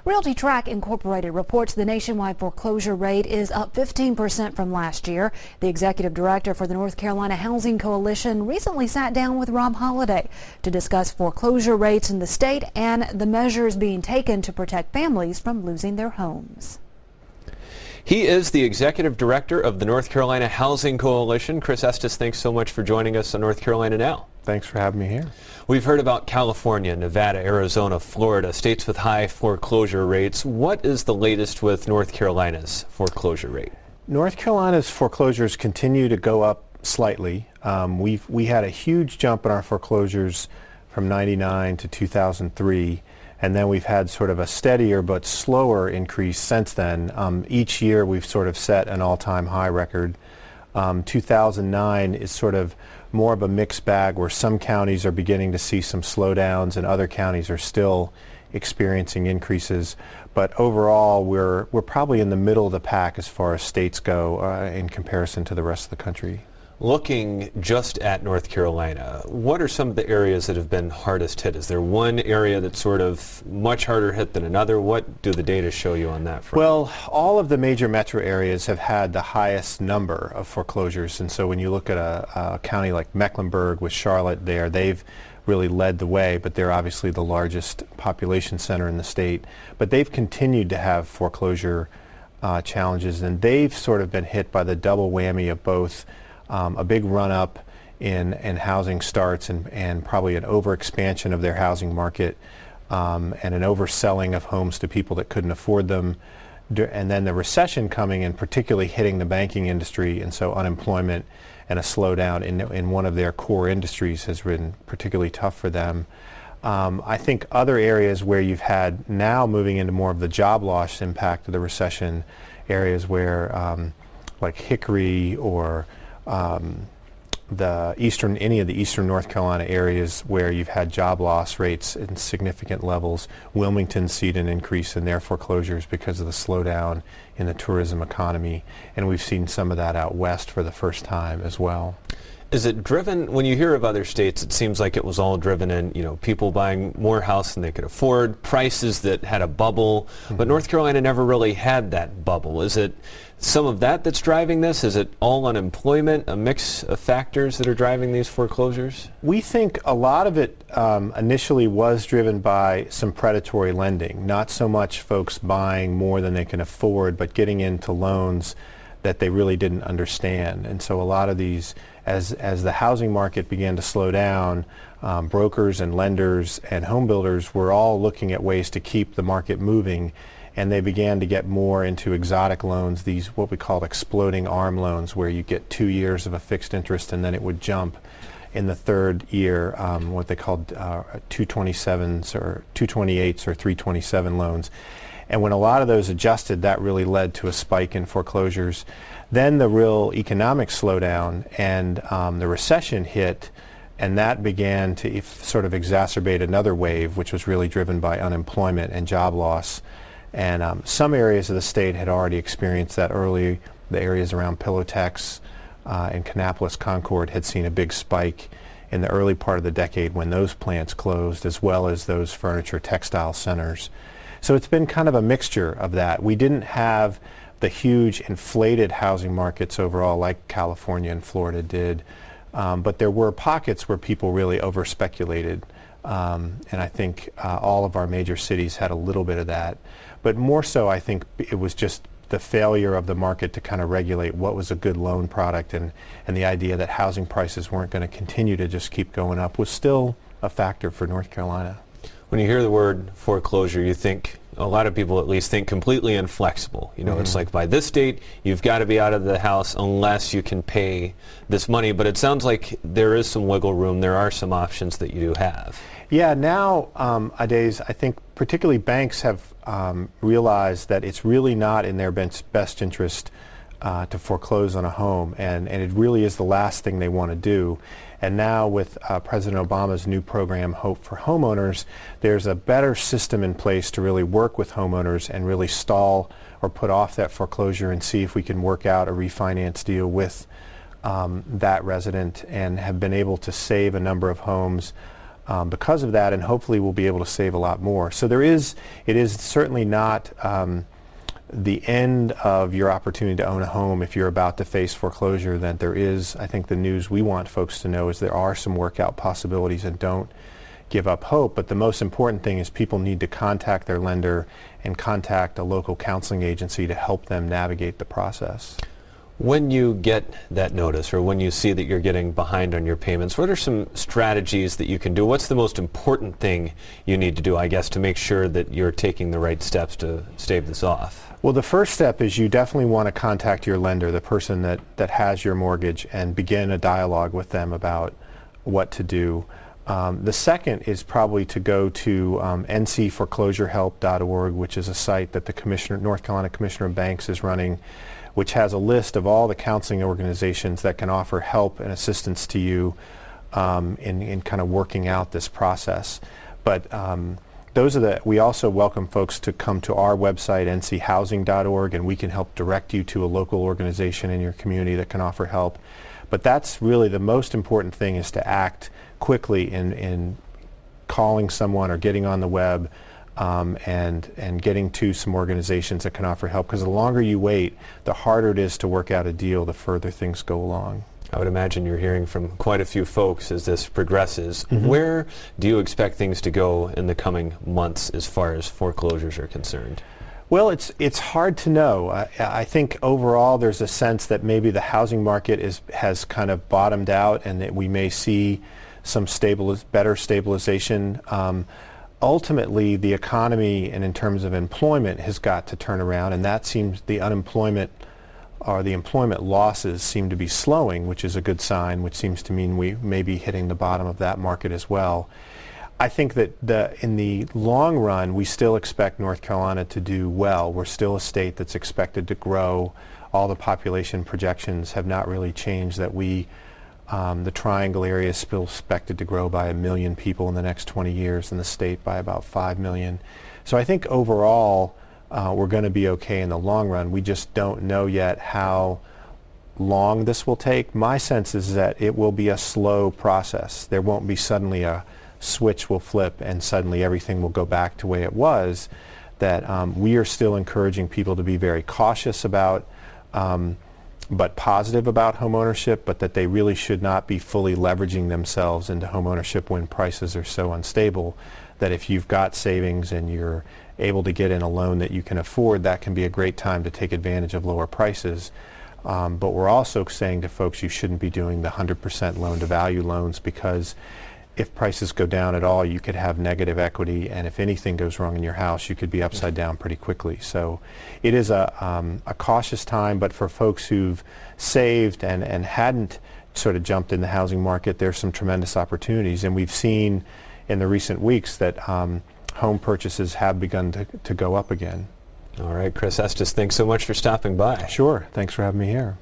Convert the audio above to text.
Realty Track Incorporated reports the nationwide foreclosure rate is up 15% from last year. The executive director for the North Carolina Housing Coalition recently sat down with Rob Holliday to discuss foreclosure rates in the state and the measures being taken to protect families from losing their homes. He is the executive director of the North Carolina Housing Coalition. Chris Estes, thanks so much for joining us on North Carolina Now. Thanks for having me here. We've heard about California, Nevada, Arizona, Florida, states with high foreclosure rates. What is the latest with North Carolina's foreclosure rate? North Carolina's foreclosures continue to go up slightly. We had a huge jump in our foreclosures from 99 to 2003. And then we've had sort of a steadier but slower increase since then. Each year we've sort of set an all-time high record. 2009 is sort of more of a mixed bag where some counties are beginning to see some slowdowns and other counties are still experiencing increases. But overall we're probably in the middle of the pack as far as states go in comparison to the rest of the country. Looking just at North Carolina, what are some of the areas that have been hardest hit? Is there one area that's sort of much harder hit than another? What do the data show you on that front? Well, all of the major metro areas have had the highest number of foreclosures, and so when you look at a county like Mecklenburg with Charlotte there, they've really led the way, but they're obviously the largest population center in the state. But they've continued to have foreclosure challenges, and they've sort of been hit by the double whammy of both a big run-up in housing starts and probably an overexpansion of their housing market and an overselling of homes to people that couldn't afford them, and then the recession coming and particularly hitting the banking industry, and so unemployment and a slowdown in one of their core industries has been particularly tough for them. I think other areas where you've had now moving into more of the job loss impact of the recession, areas where like Hickory or any of the eastern North Carolina areas where you've had job loss rates in significant levels. Wilmington's seen an increase in their foreclosures because of the slowdown in the tourism economy, and we've seen some of that out west for the first time as well. Is it driven, when you hear of other states, it seems like it was all driven in, people buying more house than they could afford, prices that had a bubble, but North Carolina never really had that bubble. Is it some of that that's driving this? Is it all unemployment, a mix of factors that are driving these foreclosures? We think a lot of it initially was driven by some predatory lending, not so much folks buying more than they can afford, but getting into loans that they really didn't understand. And so a lot of these, as the housing market began to slow down, brokers and lenders and home builders were all looking at ways to keep the market moving, and they began to get more into exotic loans, these what we call exploding arm loans, where you get 2 years of a fixed interest and then it would jump in the third year, what they called 227s or 228s or 327 loans. And when a lot of those adjusted, that really led to a spike in foreclosures. Then the real economic slowdown and the recession hit, and that began to sort of exacerbate another wave, which was really driven by unemployment and job loss. And some areas of the state had already experienced that early. The areas around Pillow Tex and Kannapolis Concord had seen a big spike in the early part of the decade when those plants closed, as well as those furniture textile centers. So it's been kind of a mixture of that. We didn't have the huge inflated housing markets overall like California and Florida did, but there were pockets where people really over-speculated, and I think all of our major cities had a little bit of that. But more so, I think it was just the failure of the market to kind of regulate what was a good loan product, and the idea that housing prices weren't going to continue to just keep going up was still a factor for North Carolina. When you hear the word foreclosure, you think, a lot of people at least think completely inflexible. It's like by this date, you've got to be out of the house unless you can pay this money. But it sounds like there is some wiggle room. There are some options that you do have. Yeah, nowadays, I think particularly banks have realized that it's really not in their best interest to foreclose on a home, and it really is the last thing they want to do. And now with President Obama's new program, Hope for Homeowners, there's a better system in place to really work with homeowners and really stall or put off that foreclosure and see if we can work out a refinance deal with that resident, and have been able to save a number of homes because of that, and hopefully we'll be able to save a lot more. So it is certainly not the end of your opportunity to own a home if you're about to face foreclosure. That there is, I think the news we want folks to know is there are some workout possibilities, and don't give up hope. But the most important thing is people need to contact their lender and contact a local counseling agency to help them navigate the process. When you get that notice, or when you see that you're getting behind on your payments, what are some strategies that you can do? What's the most important thing you need to do, I guess, to make sure that you're taking the right steps to stave this off? Well, the first step is you definitely want to contact your lender, the person that has your mortgage, and begin a dialogue with them about what to do. The second is probably to go to ncforeclosurehelp.org, which is a site that the North Carolina Commissioner of Banks is running, which has a list of all the counseling organizations that can offer help and assistance to you in kind of working out this process. But we also welcome folks to come to our website, nchousing.org, and we can help direct you to a local organization in your community that can offer help. But that's really the most important thing, is to act quickly in calling someone or getting on the web, and getting to some organizations that can offer help, because the longer you wait, the harder it is to work out a deal the further things go along. I would imagine you're hearing from quite a few folks as this progresses. Mm-hmm. Where do you expect things to go in the coming months as far as foreclosures are concerned? Well, it's hard to know. I think overall there's a sense that maybe the housing market has kind of bottomed out, and that we may see some better stabilization. Ultimately, the economy, and in terms of employment, has got to turn around, and that seems the employment losses seem to be slowing, which is a good sign, which seems to mean we may be hitting the bottom of that market as well. I think that in the long run, we still expect North Carolina to do well. We're still a state that's expected to grow. All the population projections have not really changed, that the Triangle area is still expected to grow by 1 million people in the next 20 years, and the state by about 5 million. So I think overall we're going to be okay in the long run. We just don't know yet how long this will take. My sense is that it will be a slow process. There won't be suddenly a switch will flip and suddenly everything will go back to the way it was. That we are still encouraging people to be very cautious about, but positive about home ownership, but that they really should not be fully leveraging themselves into home ownership when prices are so unstable. That if you've got savings and you're able to get in a loan that you can afford, that can be a great time to take advantage of lower prices. But we're also saying to folks, you shouldn't be doing the 100% loan-to-value loans, because if prices go down at all, you could have negative equity, and if anything goes wrong in your house, you could be upside down pretty quickly. So it is a cautious time, but for folks who've saved and hadn't sort of jumped in the housing market, there's some tremendous opportunities. And we've seen in the recent weeks that home purchases have begun to go up again. All right, Chris Estes, thanks so much for stopping by. Sure. Thanks for having me here.